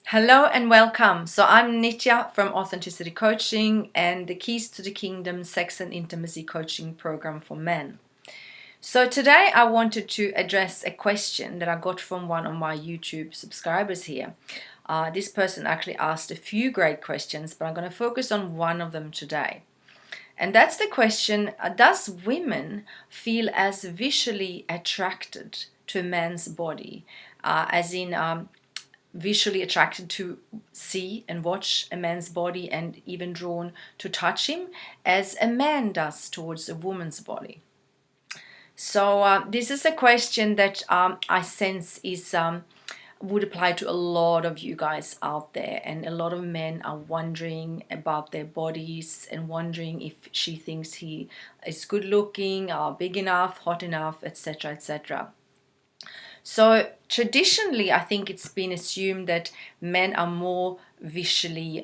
Hello and welcome. So I'm Nitya from Authenticity Coaching and the Keys to the Kingdom Sex and Intimacy Coaching Program for Men. So today I wanted to address a question that I got from one of my YouTube subscribers here. This person actually asked a few great questions, but I'm going to focus on one of them today. And that's the question, does women feel as visually attracted to a man's body, as in visually attracted to see and watch a man's body and even drawn to touch him as a man does towards a woman's body? So this is a question that I sense is would apply to a lot of you guys out there, and a lot of men are wondering about their bodies and wondering if she thinks he is good looking, big enough, hot enough, etc., etc. So traditionally, I think it's been assumed that men are more visually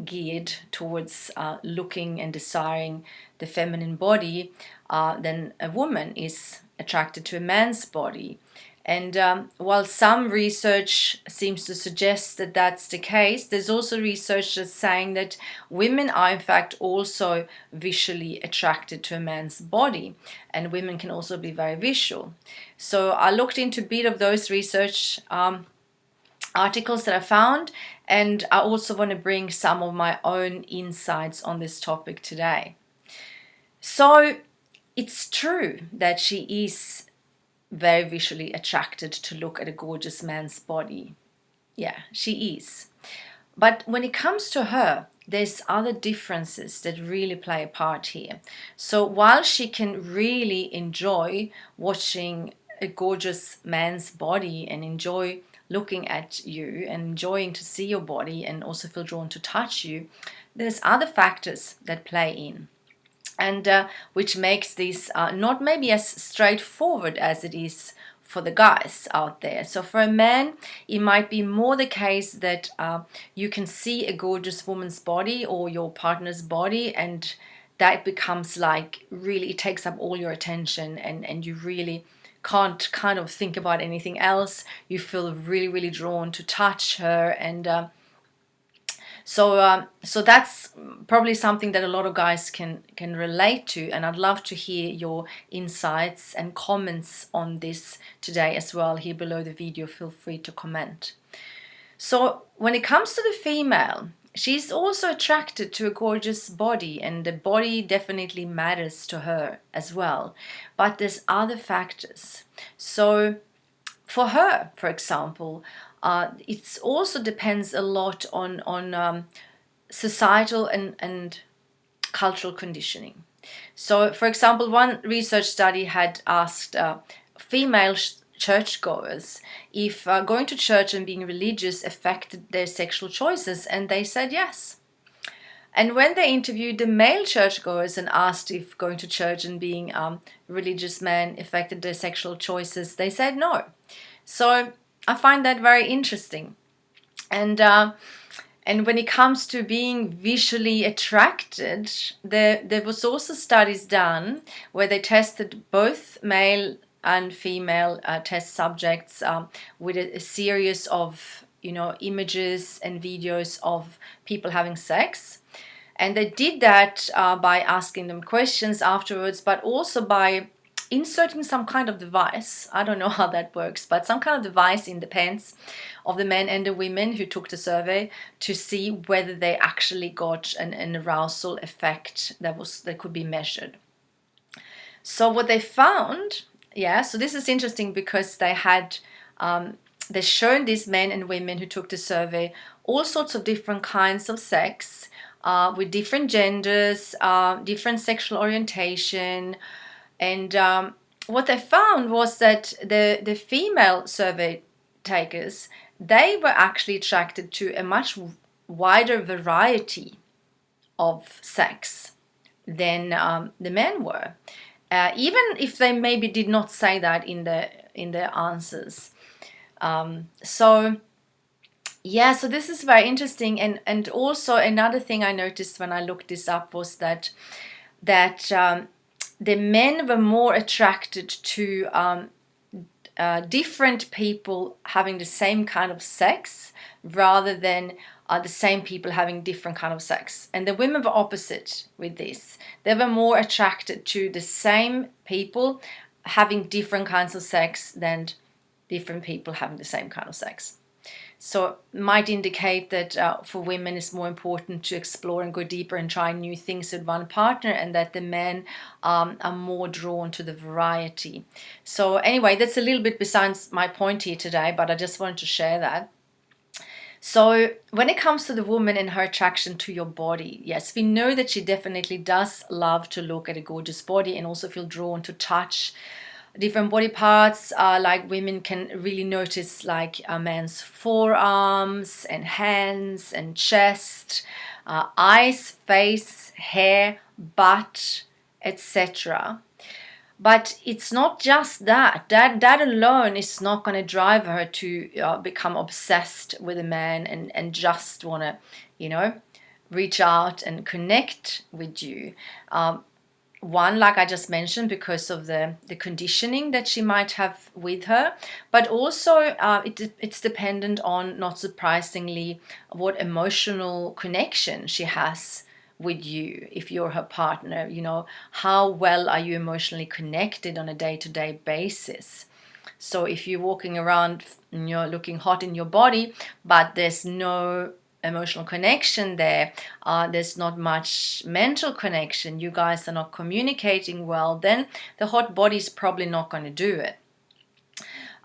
geared towards looking and desiring the feminine body than a woman is attracted to a man's body. And while some research seems to suggest that that's the case, there's also research that's saying that women are in fact also visually attracted to a man's body, and women can also be very visual. So I looked into a bit of those research articles that I found, and I also want to bring some of my own insights on this topic today. So it's true that she is very visually attracted to look at a gorgeous man's body. Yeah, she is. But when it comes to her, there's other differences that really play a part here. So while she can really enjoy watching a gorgeous man's body and enjoy looking at you and enjoying to see your body and also feel drawn to touch you, there's other factors that play in, and which makes this not maybe as straightforward as it is for the guys out there. So for a man, it might be more the case that you can see a gorgeous woman's body or your partner's body, and that becomes like really, it takes up all your attention, and you really can't kind of think about anything else. You feel really, really drawn to touch her, and so that's probably something that a lot of guys can relate to, and I'd love to hear your insights and comments on this today as well. Here below the video, feel free to comment. So when it comes to the female, she's also attracted to a gorgeous body, and the body definitely matters to her as well. But there's other factors. So for her, for example, it also depends a lot on societal and cultural conditioning. So, for example, one research study had asked female churchgoers if going to church and being religious affected their sexual choices, and they said yes. And when they interviewed the male churchgoers and asked if going to church and being religious men affected their sexual choices, they said no. So I find that very interesting. And when it comes to being visually attracted, there was also studies done where they tested both male and female test subjects with a series of images and videos of people having sex. And they did that by asking them questions afterwards, but also by inserting some kind of device. I don't know how that works, but some kind of device in the pants of the men and the women who took the survey to see whether they actually got an arousal effect that could be measured. So what they found, so this is interesting because they had they shown these men and women who took the survey all sorts of different kinds of sex with different genders, different sexual orientation. And what they found was that the female survey takers, they were actually attracted to a much wider variety of sex than the men were, even if they maybe did not say that in their answers. So this is very interesting, and also another thing I noticed when I looked this up was that the men were more attracted to different people having the same kind of sex rather than the same people having different kind of sex. And the women were opposite with this. They were more attracted to the same people having different kinds of sex than different people having the same kind of sex. So might indicate that for women it's more important to explore and go deeper and try new things with one partner, and that the men are more drawn to the variety. So anyway, that's a little bit besides my point here today, but I just wanted to share that. So when it comes to the woman and her attraction to your body, yes, we know that she definitely does love to look at a gorgeous body and also feel drawn to touch different body parts. Like women can really notice like a man's forearms and hands and chest, eyes, face, hair, butt, etc. But it's not just that. That alone is not going to drive her to become obsessed with a man and just want to, reach out and connect with you. One, like I just mentioned, because of the conditioning that she might have with her, but also it's dependent on, not surprisingly, what emotional connection she has with you. If you're her partner, how well are you emotionally connected on a day-to-day basis? So if you're walking around and you're looking hot in your body, but there's no emotional connection there's not much mental connection, you guys are not communicating well, then the hot body is probably not going to do it.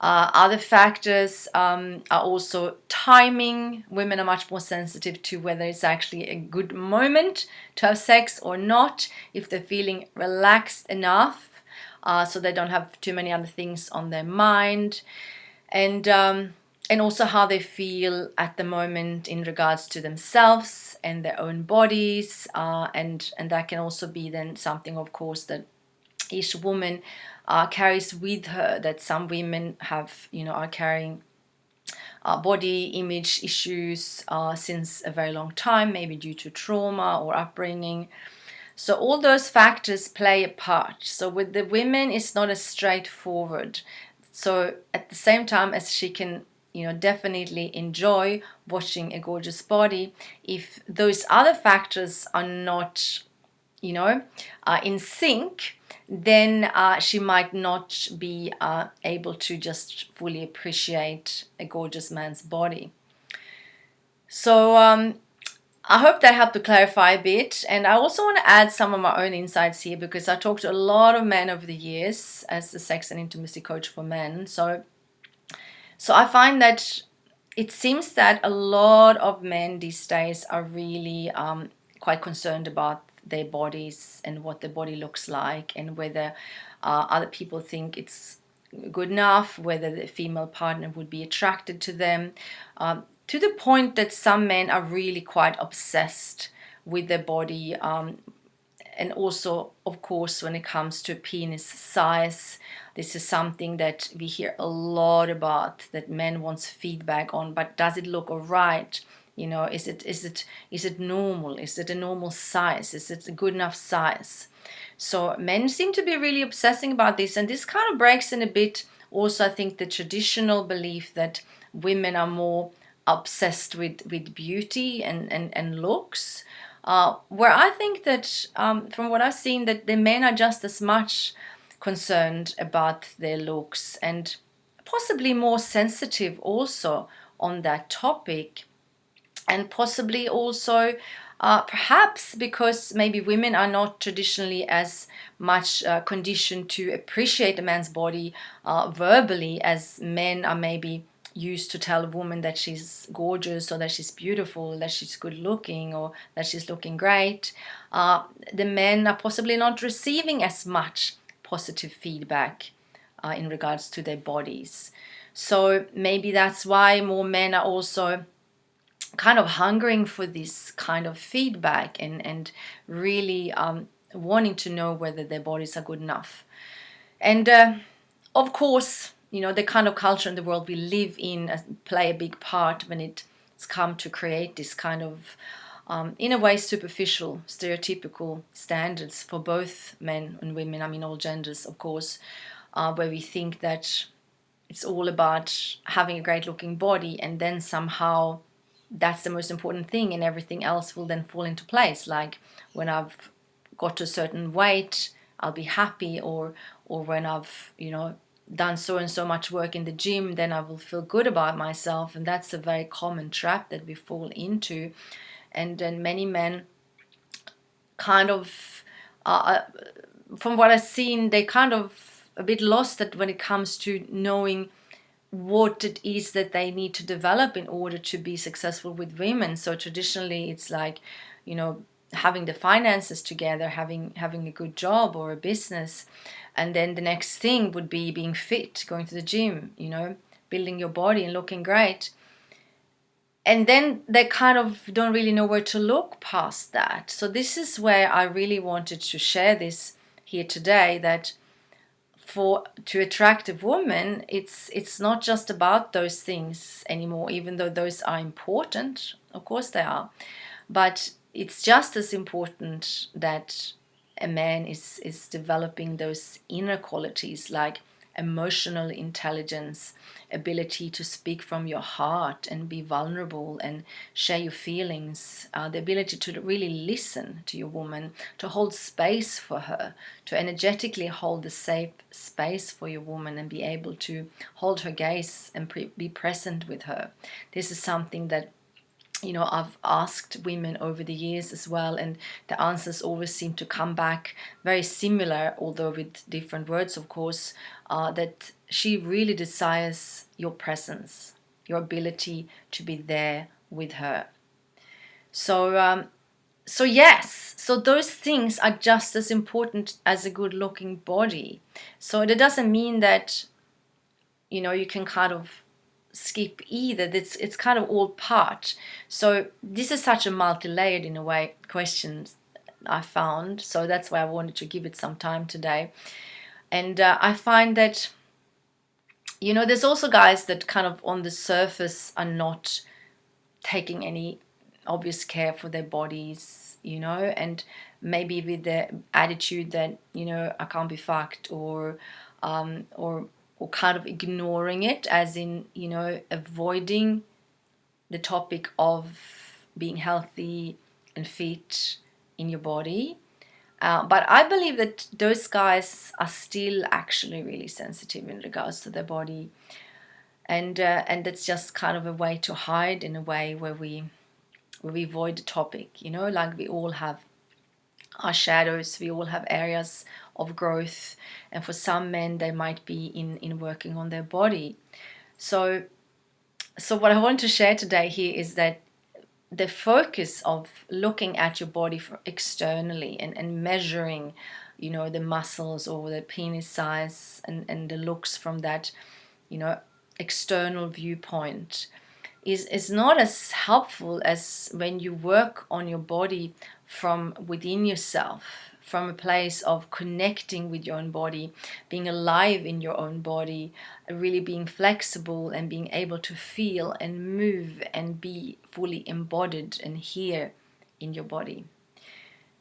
Other factors are also timing. Women are much more sensitive to whether it's actually a good moment to have sex or not, if they're feeling relaxed enough so they don't have too many other things on their mind. And also how they feel at the moment in regards to themselves and their own bodies. And that can also be then something, of course, that each woman carries with her, that some women have, are carrying body image issues since a very long time, maybe due to trauma or upbringing. So all those factors play a part. So with the women, it's not as straightforward. So at the same time as she can, definitely enjoy watching a gorgeous body, if those other factors are not, in sync, then she might not be able to just fully appreciate a gorgeous man's body. So I hope that helped to clarify a bit. And I also want to add some of my own insights here, because I talked to a lot of men over the years as a sex and intimacy coach for men. So I find that it seems that a lot of men these days are really quite concerned about their bodies and what their body looks like, and whether other people think it's good enough, whether the female partner would be attracted to them, to the point that some men are really quite obsessed with their body. And also, of course, when it comes to penis size, this is something that we hear a lot about, that men want feedback on. But does it look all right? Is it normal? Is it a normal size? Is it a good enough size? So men seem to be really obsessing about this, and this kind of breaks in a bit also, I think, the traditional belief that women are more obsessed with beauty and looks. Where I think that, from what I've seen, that the men are just as much concerned about their looks, and possibly more sensitive also on that topic. And possibly also, perhaps because maybe women are not traditionally as much conditioned to appreciate a man's body verbally, as men are maybe used to tell a woman that she's gorgeous, or that she's beautiful, that she's good looking, or that she's looking great. The men are possibly not receiving as much positive feedback in regards to their bodies. So maybe that's why more men are also kind of hungering for this kind of feedback, and really wanting to know whether their bodies are good enough. And of course, the kind of culture in the world we live in play a big part when it's come to create this kind of, in a way, superficial, stereotypical standards for both men and women, all genders, of course, where we think that it's all about having a great looking body, and then somehow that's the most important thing, and everything else will then fall into place. Like when I've got to a certain weight, I'll be happy, or when I've, done so and so much work in the gym, then I will feel good about myself. And that's a very common trap that we fall into. And then many men kind of, from what I've seen, they kind of a bit lost that when it comes to knowing what it is that they need to develop in order to be successful with women. So traditionally it's like, having the finances together, having a good job or a business, and then the next thing would be being fit, going to the gym, building your body and looking great. And then they kind of don't really know where to look past that. So this is where I really wanted to share this here today, that to attract a woman, it's not just about those things anymore, even though those are important. Of course they are. But it's just as important that a man is developing those inner qualities like emotional intelligence, ability to speak from your heart and be vulnerable and share your feelings, the ability to really listen to your woman, to hold space for her, to energetically hold the safe space for your woman and be able to hold her gaze and be present with her. This is something that I've asked women over the years as well, and the answers always seem to come back very similar, although with different words, of course, that she really desires your presence, your ability to be there with her. So yes, so those things are just as important as a good-looking body. So that doesn't mean that, you can kind of skip either. It's kind of all part. So this is such a multi-layered, in a way, questions I found. So that's why I wanted to give it some time today. And I find that, there's also guys that kind of on the surface are not taking any obvious care for their bodies, and maybe with the attitude that, I can't be fucked, or kind of ignoring it, as in, avoiding the topic of being healthy and fit in your body. But I believe that those guys are still actually really sensitive in regards to their body. And that's just kind of a way to hide, in a way where we avoid the topic, like we all have our shadows, we all have areas of growth, and for some men they might be in working on their body. So what I want to share today here is that the focus of looking at your body externally and measuring, the muscles or the penis size and the looks from that, external viewpoint is not as helpful as when you work on your body from within yourself, from a place of connecting with your own body, being alive in your own body, really being flexible and being able to feel and move and be fully embodied and here in your body.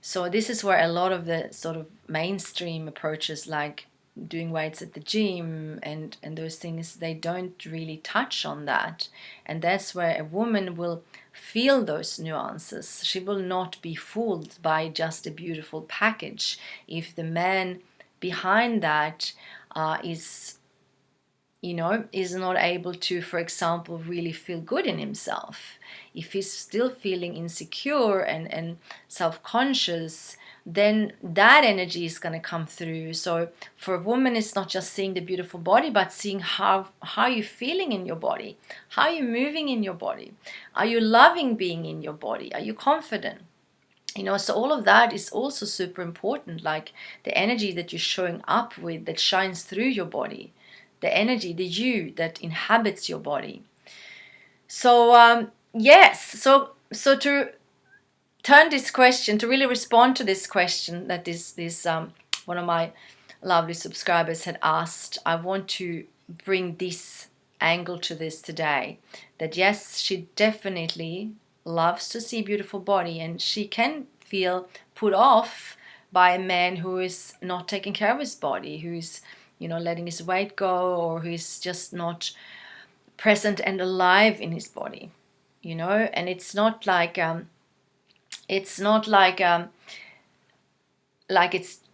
So this is where a lot of the sort of mainstream approaches, like doing weights at the gym and those things, they don't really touch on that. And that's where a woman will feel those nuances. She will not be fooled by just a beautiful package if the man behind that is not able to, for example, really feel good in himself. If he's still feeling insecure and self-conscious, then that energy is going to come through. So for a woman, it's not just seeing the beautiful body, but seeing how you're feeling in your body, how you're moving in your body. Are you loving being in your body? Are you confident? So all of that is also super important, like the energy that you're showing up with that shines through your body, the energy, the you that inhabits your body. So yes, so to turn this question, to really respond to this question that this one of my lovely subscribers had asked, I want to bring this angle to this today, that yes, she definitely loves to see beautiful body, and she can feel put off by a man who is not taking care of his body, who is letting his weight go, or who's just not present and alive in his body, and it's not like it's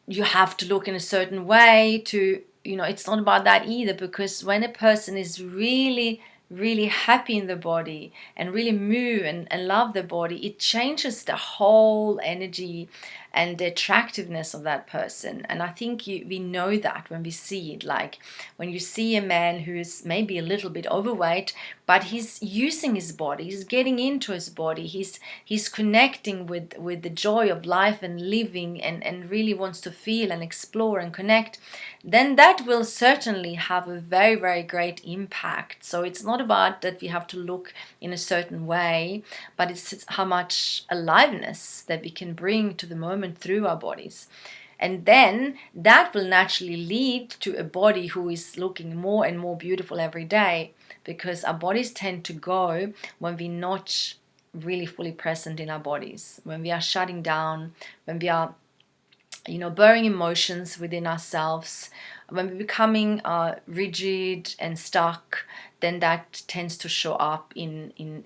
you have to look in a certain way to, it's not about that either, because when a person is really really happy in the body and really move and love the body, it changes the whole energy and the attractiveness of that person. And I think we know that when we see it, like when you see a man who is maybe a little bit overweight, but he's using his body, he's getting into his body, he's connecting with the joy of life and living, and really wants to feel and explore and connect, then that will certainly have a very very great impact. So it's not about that we have to look in a certain way, but it's how much aliveness that we can bring to the moment through our bodies. And then that will naturally lead to a body who is looking more and more beautiful every day, because our bodies tend to go when we're not really fully present in our bodies, when we are shutting down, when we are burying emotions within ourselves, when we're becoming rigid and stuck, then that tends to show up in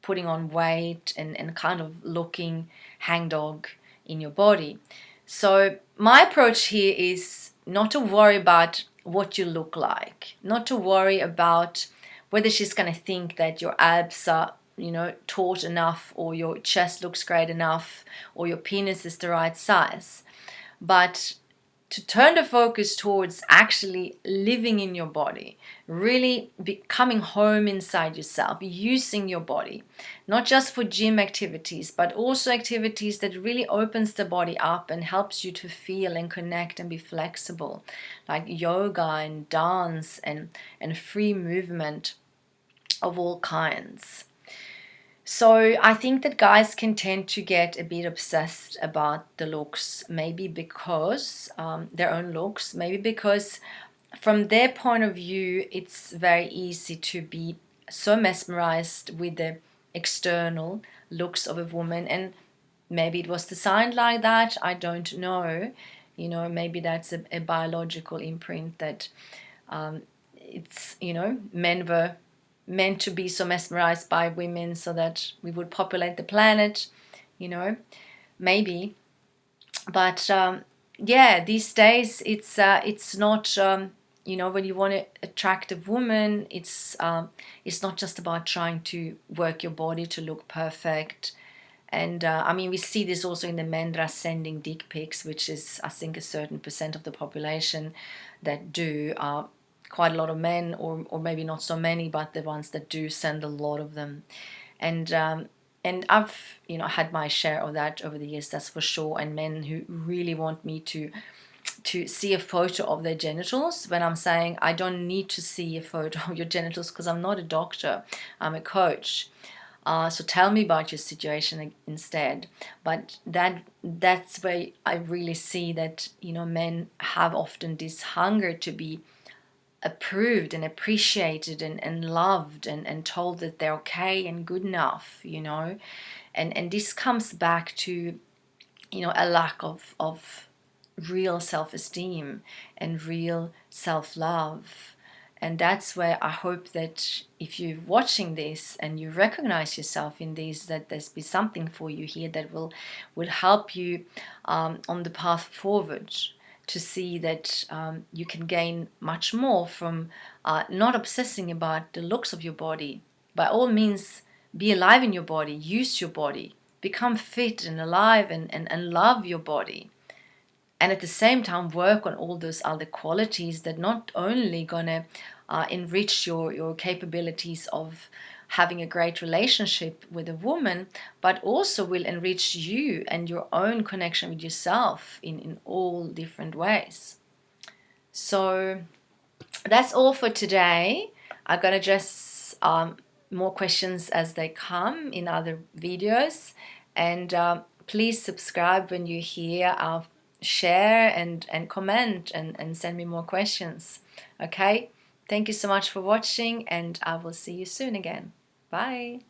putting on weight and kind of looking hangdog in your body. So my approach here is not to worry about what you look like, not to worry about whether she's going to think that your abs are taut enough, or your chest looks great enough, or your penis is the right size, but to turn the focus towards actually living in your body, really becoming home inside yourself, using your body, not just for gym activities, but also activities that really opens the body up and helps you to feel and connect and be flexible, like yoga and dance and free movement of all kinds. So I think that guys can tend to get a bit obsessed about the looks, maybe because their own looks, maybe because from their point of view, it's very easy to be so mesmerized with the external looks of a woman. And maybe it was designed like that, I don't know. Maybe that's a biological imprint that it's, men were meant to be so mesmerized by women so that we would populate the planet, maybe. But yeah, these days it's not, when you want to attract a woman, it's not just about trying to work your body to look perfect. And we see this also in the men that are sending dick pics, which is, I think, a certain percent of the population that do. Quite a lot of men, or maybe not so many, but the ones that do send a lot of them. And I've had my share of that over the years, that's for sure. And men who really want me to see a photo of their genitals, when I'm saying I don't need to see a photo of your genitals because I'm not a doctor, I'm a coach. So tell me about your situation instead. But that's where I really see that men have often this hunger to be approved and appreciated and loved and told that they're okay and good enough, and this comes back to a lack of real self-esteem and real self-love. And that's where I hope that if you're watching this and you recognize yourself in these, that there's be something for you here that will help you on the path forward, to see that you can gain much more from not obsessing about the looks of your body. By all means, be alive in your body, use your body, become fit and alive and love your body. And at the same time, work on all those other qualities that not only gonna enrich your capabilities of having a great relationship with a woman, but also will enrich you and your own connection with yourself in all different ways. So that's all for today. I'm gonna address more questions as they come in other videos, and please subscribe when you hear, share and comment and send me more questions. Okay, thank you so much for watching, and I will see you soon again. Bye.